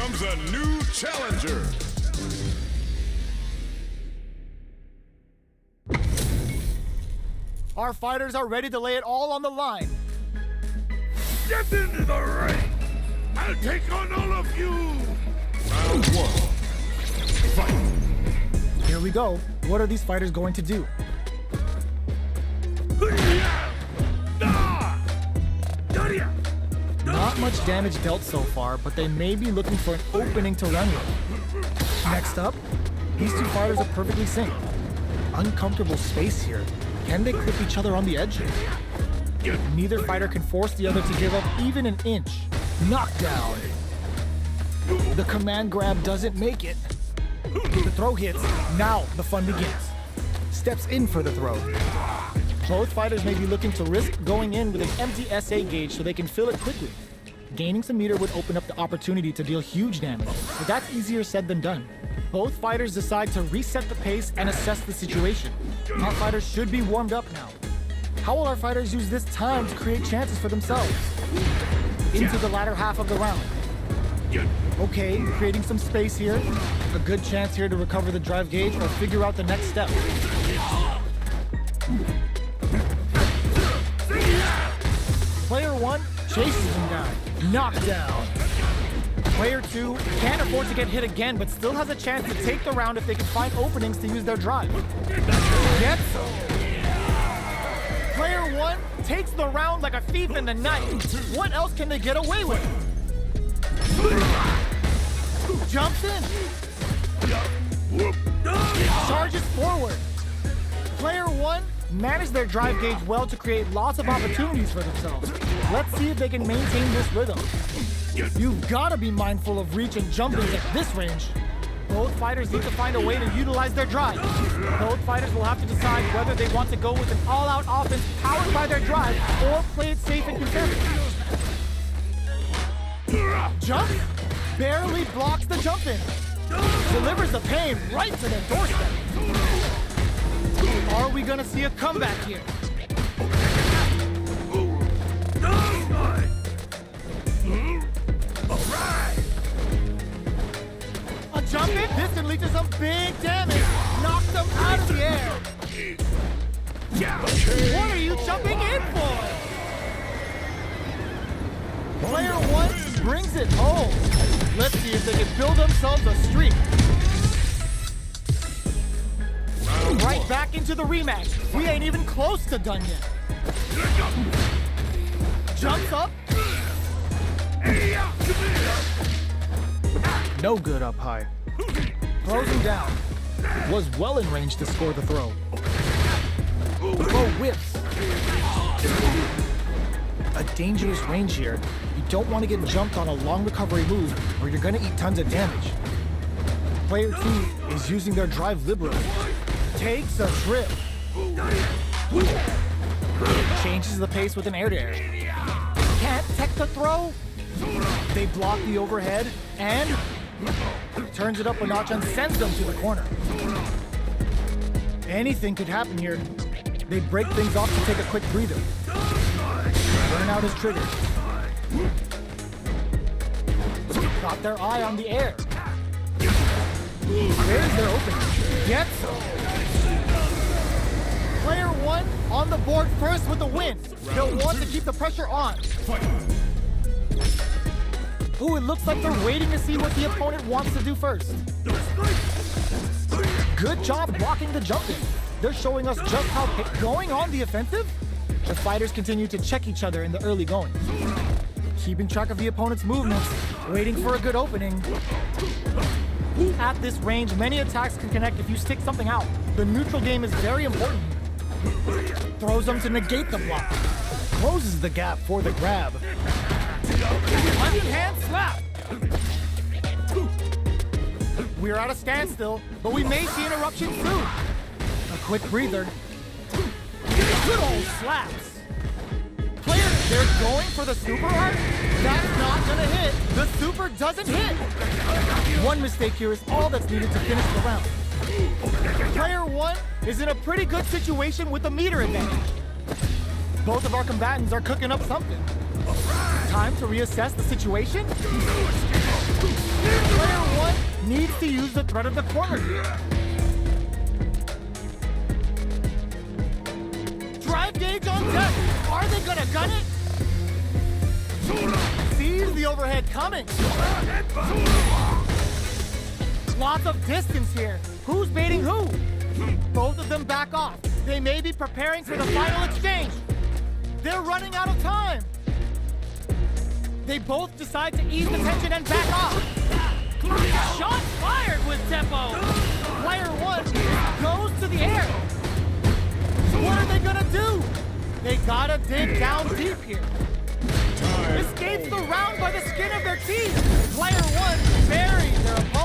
comes a new challenger. Our fighters are ready to lay it all on the line. Step into the ring. I'll take on all of you. Round one. Fight. Here we go. What are these fighters going to do? Not much damage dealt so far, but they may be looking for an opening to run with. Next up, these two fighters are perfectly synced. Uncomfortable space here. Can they clip each other on the edges? Neither fighter can force the other to give up even an inch. Knockdown. The command grab doesn't make it. The throw hits. Now the fun begins. Steps in for the throw. Both fighters may be looking to risk going in with an empty SA gauge so they can fill it quickly. Gaining some meter would open up the opportunity to deal huge damage, but that's easier said than done. Both fighters decide to reset the pace and assess the situation. Our fighters should be warmed up now. How will our fighters use this time to create chances for themselves? Into the latter half of the round. Okay, creating some space here. A good chance here to recover the drive gauge or figure out the next step. Player 1 chases him down. Knockdown. Player 2 can't afford to get hit again, but still has a chance to take the round if they can find openings to use their drive. Gets him. Player 1 takes the round like a thief in the night. What else can they get away with? Jumps in. Charges forward. Player 1 managed their drive gauge well to create lots of opportunities for themselves. Let's see if they can maintain this rhythm. You've got to be mindful of reach and jumping at this range. Both fighters need to find a way to utilize their drive. Both fighters will have to decide whether they want to go with an all-out offense powered by their drive or play it safe and conservative. Jump barely blocks the jump in. Delivers the pain right to their doorstep. Are we gonna see a comeback here? A jump in? This can lead to some big damage. Knocks them out of the air. What are you jumping in for? Player 1 brings it home. Let's see if they can build themselves a streak. Right back into the rematch. We ain't even close to done yet. Jumps up. No good up high. Throws him down. Was well in range to score the throw. Throw whips. A dangerous range here. You don't want to get jumped on a long recovery move or you're going to eat tons of damage. Player 2 is using their drive liberally. Takes a trip. Changes the pace with an air-to-air. Can't tech the throw. They block the overhead and turns it up a notch and sends them to the corner. Anything could happen here. They break things off to take a quick breather. Burn out his trigger. Got their eye on the air. There's their opening. Gets him. Player 1 on the board first with the win. They'll want to keep the pressure on. Ooh, it looks like they're waiting to see what the opponent wants to do first. Good job blocking the jump in. They're showing us just how going on the offensive. The fighters continue to check each other in the early going. Keeping track of the opponent's movements, waiting for a good opening. At this range, many attacks can connect if you stick something out. The neutral game is very important. Throws them to negate the block. Closes the gap for the grab. Hand slap. We're at a standstill, but we may see an eruption soon. A quick breather. Good old slaps. Players, they're going for the super art. That's not gonna hit. The super doesn't hit. One mistake here is all that's needed to finish the round. Player 1 is in a pretty good situation with a meter advantage. Both of our combatants are cooking up something. Time to reassess the situation? Player one needs to use the threat of the corner here. Drive gauge on deck. Are they gonna gun it? Sees the overhead coming. Lots of distance here. Who's baiting who? Both of them back off. They may be preparing for the final exchange. They're running out of time. They both decide to ease the tension and back off. Shots fired with tempo. Player one goes to the air. What are they gonna do? They gotta dig down deep here. Escapes the round by the skin of their teeth. Player one buries their opponent.